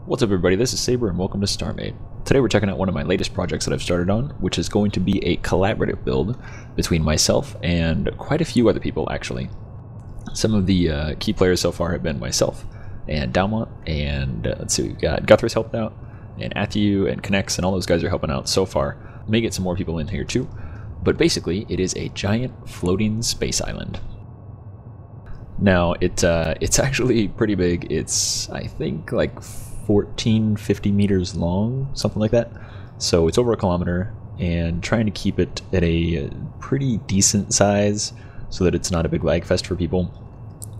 What's up everybody, this is Saber and welcome to StarMade. Today we're checking out one of my latest projects that I've started on, which is going to be a collaborative build between myself and quite a few other people actually. Some of the key players so far have been myself and Dalmont, and let's see, we've got Guthrie's helped out, and Athieu and Connects, and all those guys are helping out so far. May get some more people in here too, but basically it is a giant floating space island. Now it's actually pretty big. It's, I think, like 14-50 meters long, something like that. So it's over a kilometer, and trying to keep it at a pretty decent size so that it's not a big lag fest for people.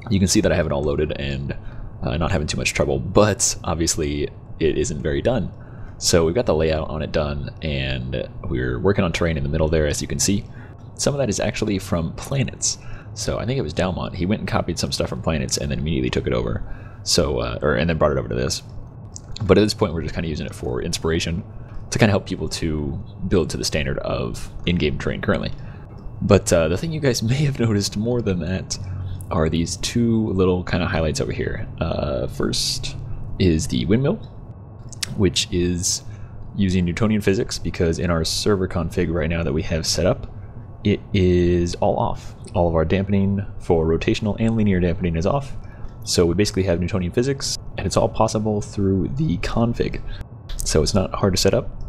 You can see that I have it all loaded and not having too much trouble, but obviously it isn't very done. So we've got the layout on it done, and we're working on terrain in the middle there, as you can see. Some of that is actually from planets. So I think it was Dalmont. He went and copied some stuff from planets and then immediately took it over. So and then brought it over to this. But at this point, we're just kind of using it for inspiration to kind of help people to build to the standard of in-game terrain currently. But the thing you guys may have noticed more than that are these two little kind of highlights over here. First is the windmill, which is using Newtonian physics, because in our server config right now that we have set up, it is all off. All of our dampening for rotational and linear dampening is off. So we basically have Newtonian physics, and it's all possible through the config. So it's not hard to set up.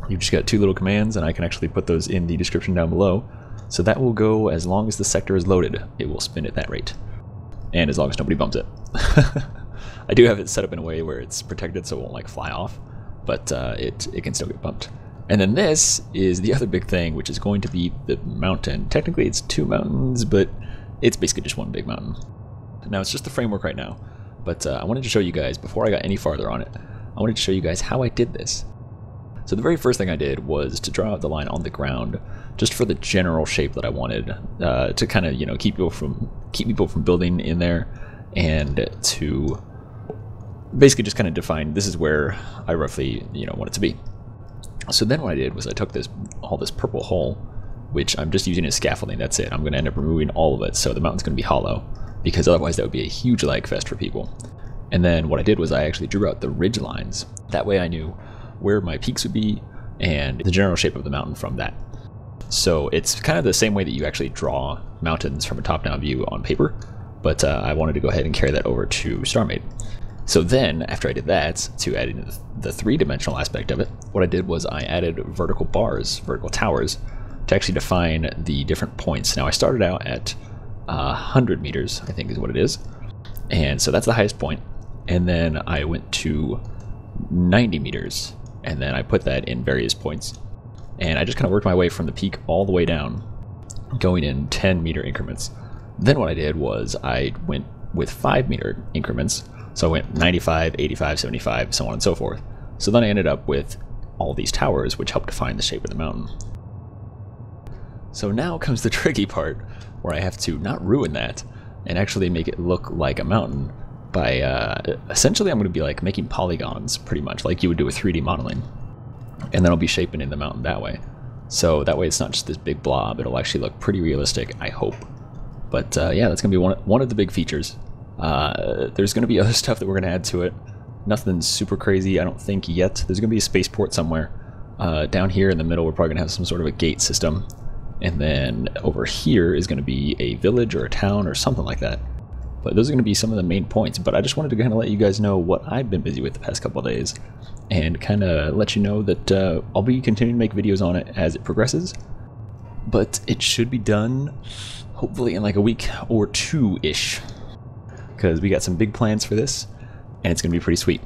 You've just got two little commands, and I can actually put those in the description down below. So that will go as long as the sector is loaded. It will spin at that rate. And as long as nobody bumps it. I do have it set up in a way where it's protected so it won't like fly off, but it can still get bumped. And then this is the other big thing, which is going to be the mountain. Technically it's two mountains, but it's basically just one big mountain. Now it's just the framework right now, but I wanted to show you guys, before I got any farther on it, I wanted to show you guys how I did this. So the very first thing I did was to draw out the line on the ground, just for the general shape that I wanted, to kind of, you know, keep people from building in there, and to basically just kind of define this is where I roughly, you know, want it to be. So then what I did was I took all this purple hull, which I'm just using as scaffolding. That's it. I'm going to end up removing all of it, so the mountain's going to be hollow, because otherwise that would be a huge lag fest for people. And then what I did was I actually drew out the ridge lines. That way I knew where my peaks would be and the general shape of the mountain from that. So it's kind of the same way that you actually draw mountains from a top-down view on paper, but I wanted to go ahead and carry that over to StarMade. So then, after I did that, to add in the three-dimensional aspect of it, what I did was I added vertical bars, vertical towers, to actually define the different points. Now I started out at 100 meters, I think is what it is, and so that's the highest point. And then I went to 90 meters, and then I put that in various points. And I just kind of worked my way from the peak all the way down, going in 10-meter increments. Then what I did was I went with 5-meter increments. So I went 95, 85, 75, so on and so forth. So then I ended up with all these towers, which helped define the shape of the mountain. So now comes the tricky part, where I have to not ruin that and actually make it look like a mountain by essentially I'm going to be like making polygons, pretty much like you would do with 3D modeling, and then I'll be shaping in the mountain that way. So that way it's not just this big blob, it'll actually look pretty realistic, I hope. But yeah, that's going to be one of the big features. There's going to be other stuff that we're going to add to it. Nothing super crazy, I don't think, yet. There's going to be a spaceport somewhere. Down here in the middle, we're probably going to have some sort of a gate system. And then over here is going to be a village or a town or something like that. But those are going to be some of the main points. But I just wanted to kind of let you guys know what I've been busy with the past couple of days, and kind of let you know that I'll be continuing to make videos on it as it progresses. But it should be done hopefully in like a week or two-ish, because we got some big plans for this, and it's going to be pretty sweet.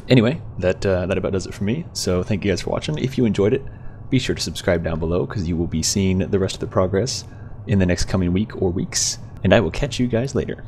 Anyway, that about does it for me, so thank you guys for watching. If you enjoyed it, be sure to subscribe down below, because you will be seeing the rest of the progress in the next coming week or weeks, and I will catch you guys later.